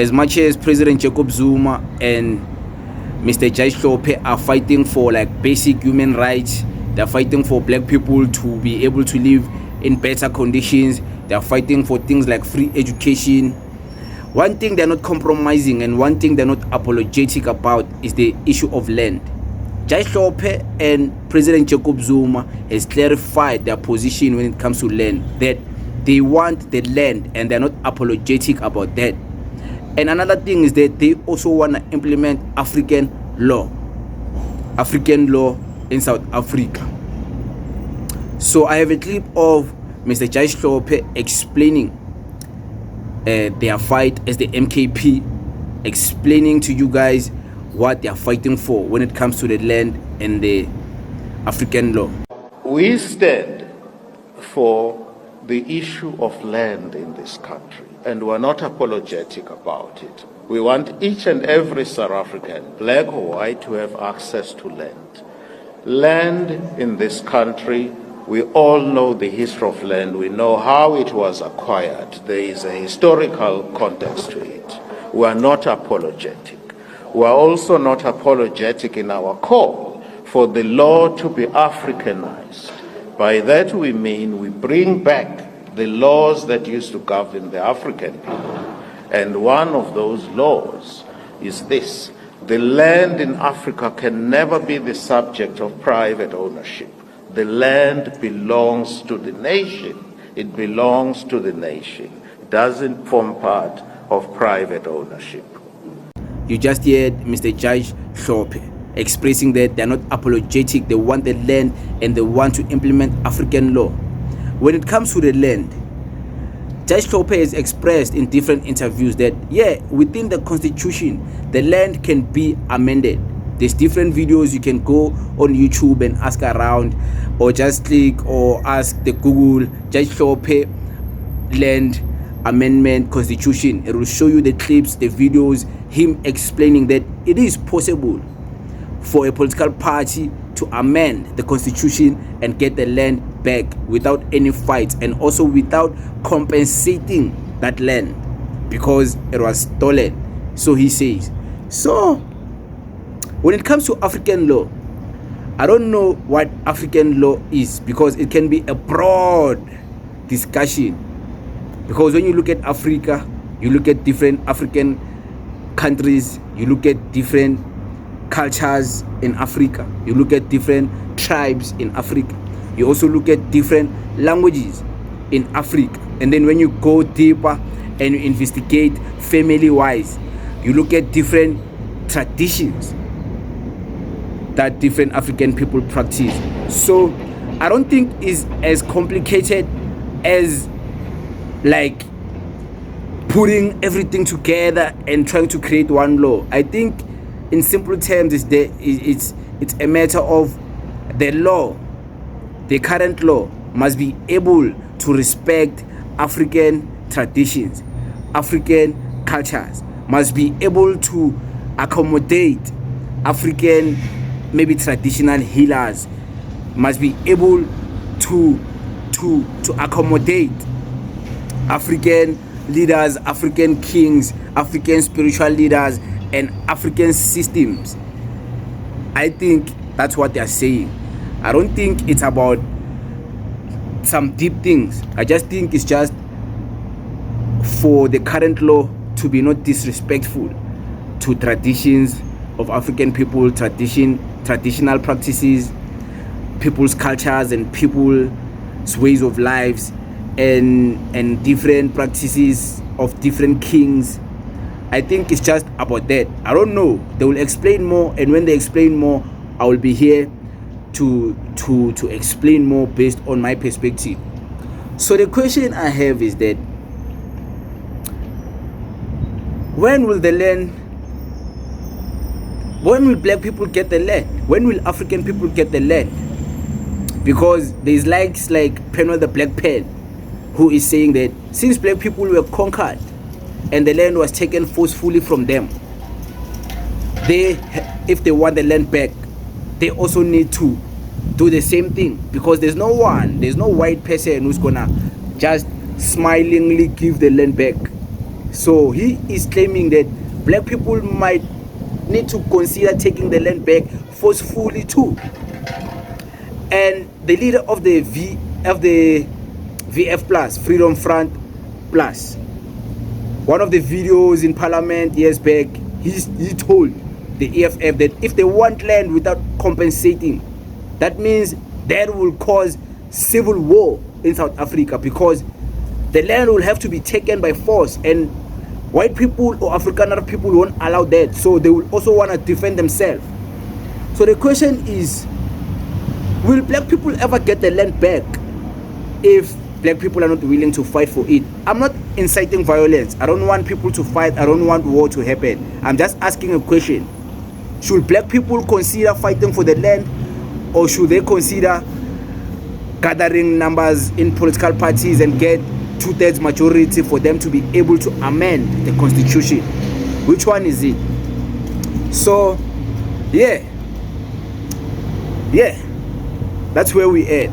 as much as President Jacob Zuma and Mr. HLOPHE are fighting for like basic human rights, they're fighting for black people to be able to live in better conditions, they're fighting for things like free education. One thing they're not compromising and one thing they're not apologetic about is the issue of land. HLOPHE and President Jacob Zuma has clarified their position when it comes to land, that they want the land and they're not apologetic about that. And another thing is that they also want to implement African law in South Africa. So I have a clip of Mr. HLOPHE explaining their fight as the MKP, explaining to you guys what they are fighting for when it comes to the land and the African law. We stand for the issue of land in this country, and we're not apologetic about it. We want each and every South African, black or white, to have access to land. Land in this country, we all know the history of land. We know how it was acquired. There is a historical context to it. We are not apologetic. We are also not apologetic in our call for the law to be Africanized. By that we mean we bring back the laws that used to govern the African people. And one of those laws is this: the land in Africa can never be the subject of private ownership. The land belongs to the nation. It belongs to the nation. It doesn't form part of private ownership. You just heard Mr. HLOPHE expressing that they're not apologetic, they want the land and they want to implement African law. When it comes to the land, HLOPHE has expressed in different interviews that, yeah, within the constitution, the land can be amended. There's different videos you can go on YouTube and ask around, or just click or ask the Google HLOPHE land amendment constitution. It will show you the clips, the videos, him explaining that it is possible for a political party to amend the constitution and get the land back without any fights, and also without compensating that land because it was stolen, so he says. So when it comes to African law, I don't know what African law is, because it can be a broad discussion. Because when you look at Africa, you look at different African countries, you look at different cultures in Africa, you look at different tribes in Africa, you also look at different languages in Africa. And then when you go deeper and you investigate family-wise, you look at different traditions that different African people practice. So I don't think it's as complicated as like putting everything together and trying to create one law. I think in simple terms it's a matter of the law. The current law must be able to respect African traditions, African cultures, must be able to accommodate African maybe traditional healers, must be able to accommodate African leaders, African kings, African spiritual leaders, and African systems. I think that's what they're saying. I don't think it's about some deep things. I just think it's just for the current law to be not disrespectful to traditions of African people, traditional practices, people's cultures and people's ways of lives, and different practices of different kings. I think it's just about that. I don't know. They will explain more, and when they explain more, I will be here to explain more based on my perspective. So the question I have is that when will black people get the land? When will African people get the land? Because there's like Penwell the Black Pen, who is saying that since black people were conquered and the land was taken forcefully from them, if they want the land back, they also need to do the same thing, because there's no white person who's gonna just smilingly give the land back. So he is claiming that black people might need to consider taking the land back forcefully too. And the leader of the VF Plus, Freedom Front Plus, one of the videos in Parliament years back, he told the EFF that if they want land without compensating, that means that will cause civil war in South Africa, because the land will have to be taken by force, and white people or Afrikaner people won't allow that. So they will also want to defend themselves. So the question is, will black people ever get the land back if black people are not willing to fight for it? I'm not inciting violence. I don't want people to fight. I don't want war to happen. I'm just asking a question. Should black people consider fighting for the land, or should they consider gathering numbers in political parties and get 2/3 majority for them to be able to amend the constitution? Which one is it? So yeah, that's where we at.